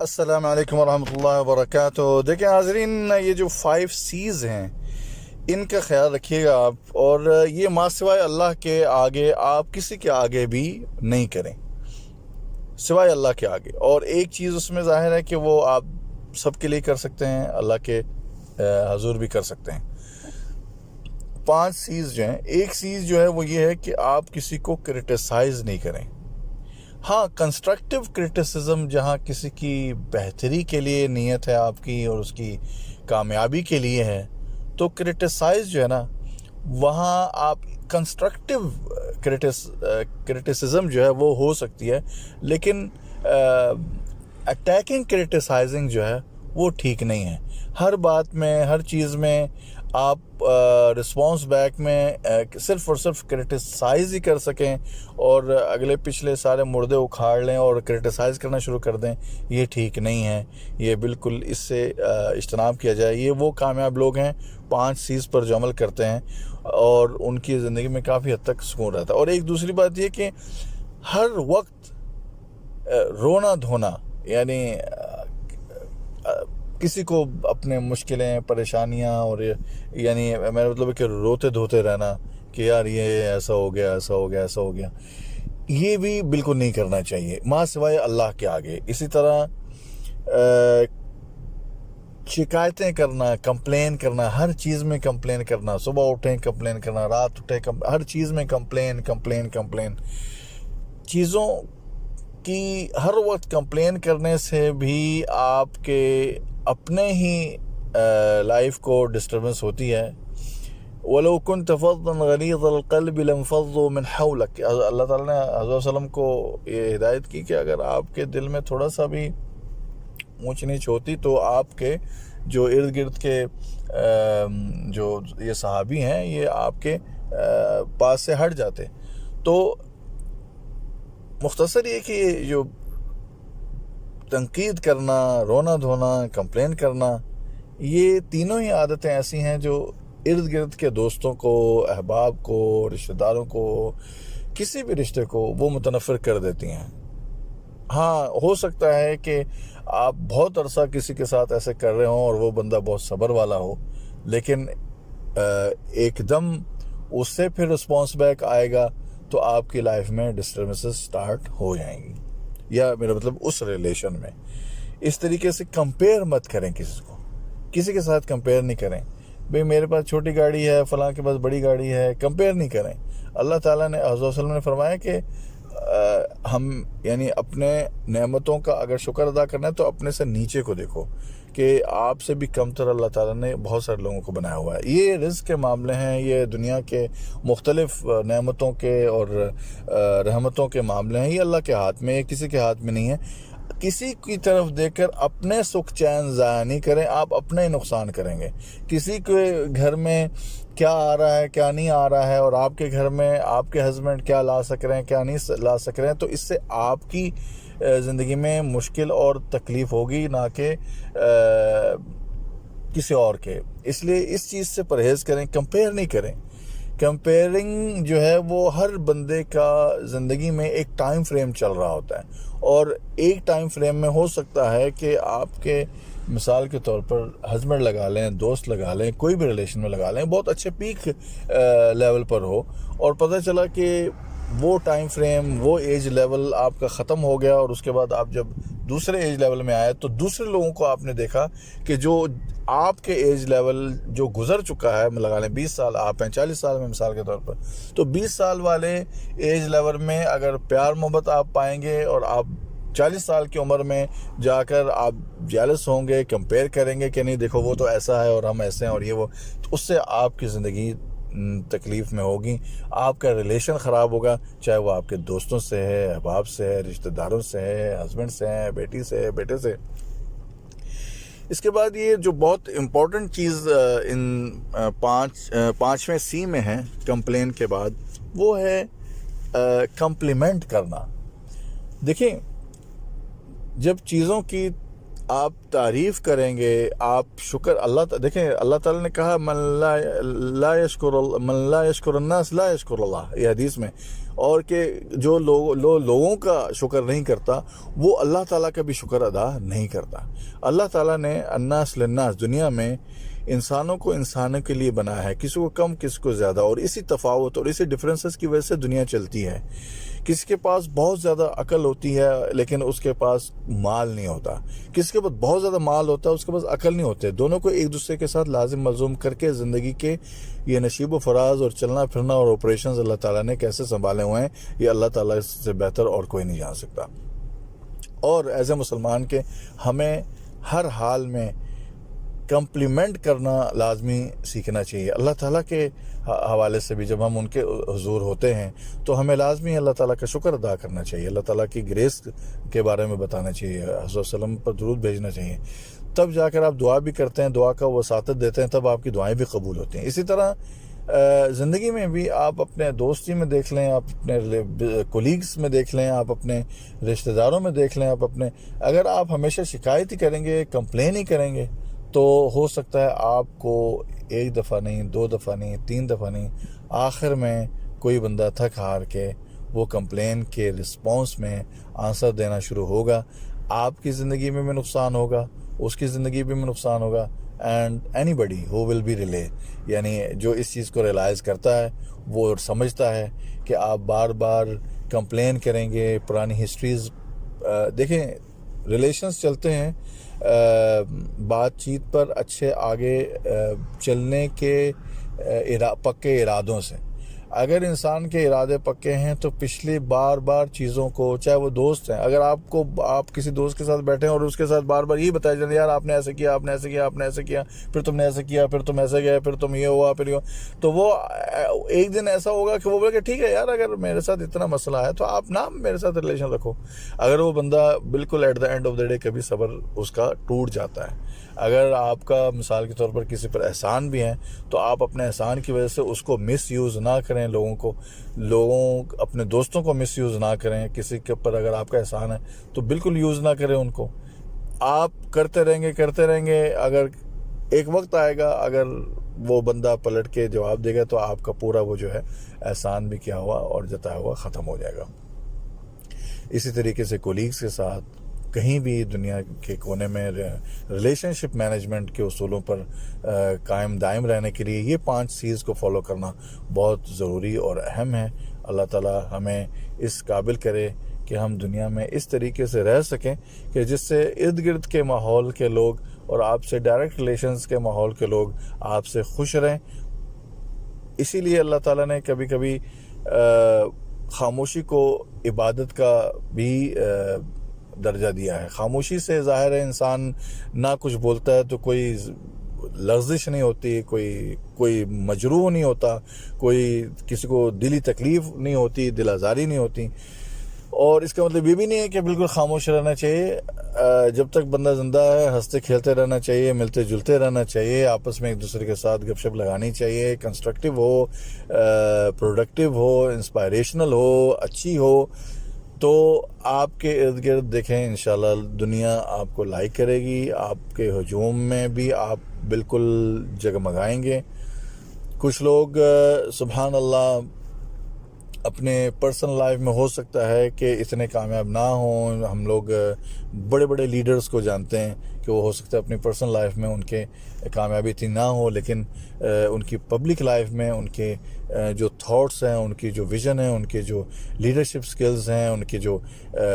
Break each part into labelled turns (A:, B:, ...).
A: السلام علیکم ورحمۃ اللہ وبرکاتہ۔ دیکھیں حاضرین، یہ جو 5 C's ہیں ان کا خیال رکھیے گا آپ، اور یہ ماں سوائے اللہ کے آگے آپ کسی کے آگے بھی نہیں کریں، سوائے اللہ کے آگے۔ اور ایک چیز اس میں ظاہر ہے کہ وہ آپ سب کے لیے کر سکتے ہیں، اللہ کے حضور بھی کر سکتے ہیں۔ 5 C's جو ہیں، ایک چیز جو ہے وہ یہ ہے کہ آپ کسی کو کرٹیسائز نہیں کریں۔ ہاں، کنسٹرکٹیو کرٹیسزم جہاں کسی کی بہتری کے لیے نیت ہے آپ کی اور اس کی کامیابی کے لیے ہے، تو کرٹیسائز جو ہے نا، وہاں آپ کنسٹرکٹیو کرٹیسزم جو ہے وہ ہو سکتی ہے، لیکن اٹیکنگ کرٹیسائزنگ جو ہے وہ ٹھیک نہیں ہے۔ ہر بات میں، ہر چیز میں آپ رسپانس بیک میں صرف اور صرف کرٹیسائز ہی کر سکیں اور اگلے پچھلے سارے مردے اکھاڑ لیں اور کرٹیسائز کرنا شروع کر دیں، یہ ٹھیک نہیں ہے۔ یہ بالکل اس سے اجتناب کیا جائے۔ یہ وہ کامیاب لوگ ہیں 5 C's پر جو عمل کرتے ہیں اور ان کی زندگی میں کافی حد تک سکون رہتا ہے۔ اور ایک دوسری بات یہ کہ ہر وقت رونا دھونا، یعنی کسی کو اپنے مشکلیں، پریشانیاں، اور یعنی میرا مطلب ہے کہ روتے دھوتے رہنا کہ یار یہ ایسا ہو گیا، ایسا ہو گیا، ایسا ہو گیا، یہ بھی بالکل نہیں کرنا چاہیے ماں سوائے اللہ کے آگے۔ اسی طرح شکایتیں کرنا، کمپلین کرنا، ہر چیز میں کمپلین کرنا، صبح اٹھیں کمپلین کرنا، رات اٹھیں ہر چیز میں کمپلین کمپلین کمپلین، چیزوں کی ہر وقت کمپلین کرنے سے بھی آپ کے اپنے ہی لائف کو ڈسٹربنس ہوتی ہے۔ وَلَوْ كُنْتَ فَظًّا غَلِيظَ الْقَلْبِ لَانفَضُّوا مِنْ حَوْلِكَ۔ اللہ تعالیٰ نے حضرت وسلم کو یہ ہدایت کی کہ اگر آپ کے دل میں تھوڑا سا بھی اونچ نیچ ہوتی تو آپ کے جو ارد گرد کے جو یہ صحابی ہیں یہ آپ کے پاس سے ہٹ جاتے۔ تو مختصر یہ کہ جو تنقید کرنا، رونا دھونا، کمپلین کرنا، یہ تینوں ہی عادتیں ایسی ہیں جو ارد گرد کے دوستوں کو، احباب کو، رشتہ داروں کو، کسی بھی رشتے کو وہ متنفر کر دیتی ہیں۔ ہاں، ہو سکتا ہے کہ آپ بہت عرصہ کسی کے ساتھ ایسے کر رہے ہوں اور وہ بندہ بہت صبر والا ہو، لیکن ایک دم اس سے پھر رسپانس بیک آئے گا تو آپ کی لائف میں ڈسٹربنسز سٹارٹ ہو جائیں گی، یا میرا مطلب اس ریلیشن میں۔ اس طریقے سے کمپیئر مت کریں کسی کو، کسی کے ساتھ کمپیئر نہیں کریں۔ بھئی میرے پاس چھوٹی گاڑی ہے، فلاں کے پاس بڑی گاڑی ہے، کمپیئر نہیں کریں۔ اللہ تعالیٰ نے، حضرت وسلم نے فرمایا کہ ہم یعنی اپنے نعمتوں کا اگر شکر ادا کرنا ہے تو اپنے سے نیچے کو دیکھو، کہ آپ سے بھی کمتر اللہ تعالیٰ نے بہت سارے لوگوں کو بنایا ہوا ہے۔ یہ رزق کے معاملے ہیں، یہ دنیا کے مختلف نعمتوں کے اور رحمتوں کے معاملے ہیں، یہ اللہ کے ہاتھ میں، یہ کسی کے ہاتھ میں نہیں ہے۔ کسی کی طرف دیکھ کر اپنے سکھ چین ضائع نہیں کریں، آپ اپنے ہی نقصان کریں گے۔ کسی کے گھر میں کیا آ رہا ہے، کیا نہیں آ رہا ہے، اور آپ کے گھر میں آپ کے ہسبینڈ کیا لا سک رہے ہیں، کیا نہیں لا سک رہے ہیں، تو اس سے آپ کی زندگی میں مشکل اور تکلیف ہوگی، نہ کہ کسی اور کے۔ اس لیے اس چیز سے پرہیز کریں، کمپیئر نہیں کریں۔ کمپیئرنگ جو ہے وہ ہر بندے کا زندگی میں ایک ٹائم فریم چل رہا ہوتا ہے، اور ایک ٹائم فریم میں ہو سکتا ہے کہ آپ کے مثال کے طور پر ہسبینڈ لگا لیں، دوست لگا لیں، کوئی بھی ریلیشن میں لگا لیں، بہت اچھے پیک لیول پر ہو، اور پتہ چلا کہ وہ ٹائم فریم، وہ ایج لیول آپ کا ختم ہو گیا، اور اس کے بعد آپ جب دوسرے ایج لیول میں آئے تو دوسرے لوگوں کو آپ نے دیکھا کہ جو آپ کے ایج لیول جو گزر چکا ہے، لگا لیں 20 سال، آپ ہیں 40 سال میں مثال کے طور پر، تو 20 سال والے ایج لیول میں اگر پیار محبت آپ پائیں گے، اور آپ 40 سال کی عمر میں جا کر آپ جیلس ہوں گے، کمپیئر کریں گے کہ نہیں دیکھو وہ تو ایسا ہے اور ہم ایسے ہیں اور یہ وہ، تو اس سے آپ کی زندگی تکلیف میں ہوگی، آپ کا ریلیشن خراب ہوگا، چاہے وہ آپ کے دوستوں سے ہے، احباب سے ہے، رشتہ داروں سے ہے، ہسبینڈ سے ہے، بیٹی سے ہے، بیٹے سے۔ اس کے بعد یہ جو بہت امپورٹنٹ چیز ان 5ویں C میں ہے کمپلین کے بعد، وہ ہے کمپلیمنٹ کرنا۔ دیکھیں، جب چیزوں کی آپ تعریف کریں گے، آپ شکر دیکھیں اللہ تعالیٰ نے کہا من لا یشکر الناس لا یشکر اللہ، یہ حدیث میں، اور کہ جو لوگوں کا شکر نہیں کرتا وہ اللہ تعالیٰ کا بھی شکر ادا نہیں کرتا۔ اللہ تعالیٰ نے الناس للناس، دنیا میں انسانوں کو انسانوں کے لیے بنایا ہے، کسی کو کم کسی کو زیادہ، اور اسی تفاوت اور اسی ڈفرینسز کی وجہ سے دنیا چلتی ہے۔ کسی کے پاس بہت زیادہ عقل ہوتی ہے لیکن اس کے پاس مال نہیں ہوتا، کسی کے پاس بہت زیادہ مال ہوتا ہے اس کے پاس عقل نہیں ہوتے، دونوں کو ایک دوسرے کے ساتھ لازم ملزوم کر کے زندگی کے یہ نشیب و فراز اور چلنا پھرنا اور آپریشنز اللہ تعالیٰ نے کیسے سنبھالے ہوئے ہیں، یہ اللہ تعالیٰ سے بہتر اور کوئی نہیں جان سکتا۔ اور ایز اے مسلمان کے ہمیں ہر حال میں کمپلیمنٹ کرنا لازمی سیکھنا چاہیے۔ اللہ تعالیٰ کے حوالے سے بھی جب ہم ان کے حضور ہوتے ہیں تو ہمیں لازمی اللہ تعالیٰ کا شکر ادا کرنا چاہیے، اللہ تعالیٰ کی گریس کے بارے میں بتانا چاہیے، حضرت وسلم پر درود بھیجنا چاہیے، تب جا کر آپ دعا بھی کرتے ہیں، دعا کا وساطت دیتے ہیں، تب آپ کی دعائیں بھی قبول ہوتی ہیں۔ اسی طرح زندگی میں بھی آپ اپنے دوستی میں دیکھ لیں، آپ اپنے کولیگز میں دیکھ لیں، آپ اپنے رشتہ داروں میں دیکھ لیں، اگر آپ ہمیشہ شکایت ہی کریں گے، کمپلین ہی کریں گے، تو ہو سکتا ہے آپ کو ایک دفعہ نہیں، 2 دفعہ نہیں، 3 دفعہ نہیں، آخر میں کوئی بندہ تھک ہار کے وہ کمپلین کے رسپانس میں آنسر دینا شروع ہوگا، آپ کی زندگی میں بھی نقصان ہوگا، اس کی زندگی میں بھی نقصان ہوگا، and anybody who will be relay, یعنی جو اس چیز کو ریلائز کرتا ہے وہ سمجھتا ہے کہ آپ بار بار کمپلین کریں گے، پرانی ہسٹریز دیکھیں، ریلیشنز چلتے ہیں بات چیت پر اچھے آگے چلنے کے پکے ارادوں سے۔ اگر انسان کے ارادے پکے ہیں تو پچھلی بار چیزوں کو، چاہے وہ دوست ہیں، اگر آپ کسی دوست کے ساتھ بیٹھے ہیں اور اس کے ساتھ بار یہی بتایا جاتا ہے یار آپ نے ایسے کیا، آپ نے ایسے کیا، آپ نے ایسے کیا، پھر تم نے ایسے کیا، پھر تم ایسے گئے، پھر تم یہ ہوا، پھر یہ ہوا، تو وہ ایک دن ایسا ہوگا کہ وہ بولے کہ ٹھیک ہے یار اگر میرے ساتھ اتنا مسئلہ ہے تو آپ نہ میرے ساتھ ریلیشن رکھو۔ اگر وہ بندہ بالکل at the end of the day کبھی صبر اس کا ٹوٹ جاتا ہے۔ اگر آپ کا مثال کے طور پر کسی پر احسان بھی ہیں تو آپ اپنے احسان کی وجہ سے اس کو مس یوز نہ کریں، اپنے دوستوں کو مس یوز نہ کریں، کسی کے اوپر اگر آپ کا احسان ہے تو بالکل یوز نہ کریں ان کو، آپ کرتے رہیں گے، اگر ایک وقت آئے گا اگر وہ بندہ پلٹ کے جواب دے گا تو آپ کا پورا وہ جو ہے احسان بھی کیا ہوا اور جتایا ہوا ختم ہو جائے گا۔ اسی طریقے سے کولیگز کے ساتھ کہیں بھی دنیا کے کونے میں ریلیشن شپ مینجمنٹ کے اصولوں پر قائم دائم رہنے کے لیے یہ 5 چیز کو فالو کرنا بہت ضروری اور اہم ہے۔ اللہ تعالیٰ ہمیں اس قابل کرے کہ ہم دنیا میں اس طریقے سے رہ سکیں کہ جس سے ارد گرد کے ماحول کے لوگ اور آپ سے ڈائریکٹ ریلیشنز کے ماحول کے لوگ آپ سے خوش رہیں۔ اسی لیے اللہ تعالیٰ نے کبھی کبھی خاموشی کو عبادت کا بھی درجہ دیا ہے۔ خاموشی سے ظاہر ہے انسان نہ کچھ بولتا ہے تو کوئی لرزش نہیں ہوتی، کوئی مجروح نہیں ہوتا، کوئی کسی کو دلی تکلیف نہیں ہوتی، دل آزاری نہیں ہوتی، اور اس کا مطلب یہ بھی نہیں ہے کہ بالکل خاموش رہنا چاہیے۔ جب تک بندہ زندہ ہے ہنستے کھیلتے رہنا چاہیے، ملتے جلتے رہنا چاہیے، آپس میں ایک دوسرے کے ساتھ گپ شپ لگانی چاہیے، کنسٹرکٹیو ہو، پروڈکٹیو ہو، انسپائریشنل ہو، اچھی ہو، تو آپ کے ارد گرد دیکھیں انشاءاللہ دنیا آپ کو لائک کرے گی، آپ کے ہجوم میں بھی آپ بالکل جگمگائیں گے۔ کچھ لوگ سبحان اللہ اپنے پرسنل لائف میں ہو سکتا ہے کہ اتنے کامیاب نہ ہوں، ہم لوگ بڑے بڑے لیڈرز کو جانتے ہیں کہ وہ ہو سکتا ہے اپنی پرسنل لائف میں ان کے کامیابی اتنی نہ ہو، لیکن ان کی پبلک لائف میں ان کے جو تھاٹس ہیں، ان کی جو ویژن ہے، ان کے جو لیڈرشپ سکلز ہیں، ان کی جو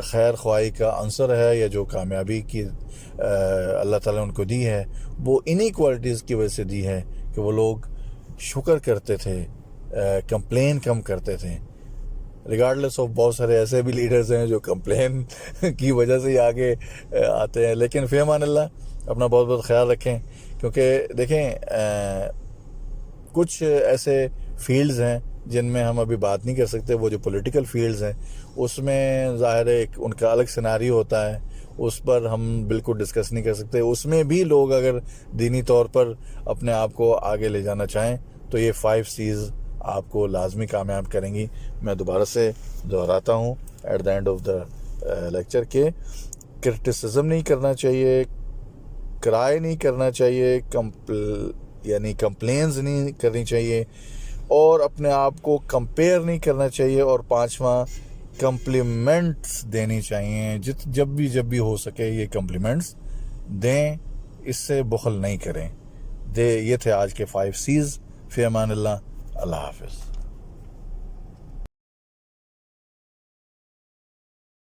A: خیر خواہی کا عنصر ہے یا جو کامیابی کی اللہ تعالیٰ نے ان کو دی ہے، وہ انہی کوالٹیز کی وجہ سے دی ہے کہ وہ لوگ شکر کرتے تھے، کمپلین کم کرتے تھے۔ ریگارڈلیس آف بہت سارے ایسے بھی لیڈرز ہیں جو کمپلین کی وجہ سے ہی آگے آتے ہیں، لیکن فی امان اللہ اپنا بہت بہت خیال رکھیں، کیونکہ دیکھیں کچھ ایسے فیلڈز ہیں جن میں ہم ابھی بات نہیں کر سکتے، وہ جو پولیٹیکل فیلڈز ہیں اس میں ظاہر ہے ان کا الگ سیناری ہوتا ہے، اس پر ہم بالکل ڈسکس نہیں کر سکتے۔ اس میں بھی لوگ اگر دینی طور پر اپنے آپ کو آگے لے جانا چاہیں تو یہ 5 C's آپ کو لازمی کامیاب کریں گی۔ میں دوبارہ سے دہراتا ہوں at the end of the lecture کہ کرٹیسزم نہیں کرنا چاہیے، کرائے نہیں کرنا چاہیے، یعنی کمپلینز نہیں کرنی چاہیے، اور اپنے آپ کو کمپیئر نہیں کرنا چاہیے، اور پانچواں کمپلیمنٹس دینی چاہیے، جب بھی ہو سکے یہ کمپلیمنٹس دیں، اس سے بخل نہیں کریں۔ یہ تھے آج کے 5 C's۔ فی امان اللہ، اللہ حافظ۔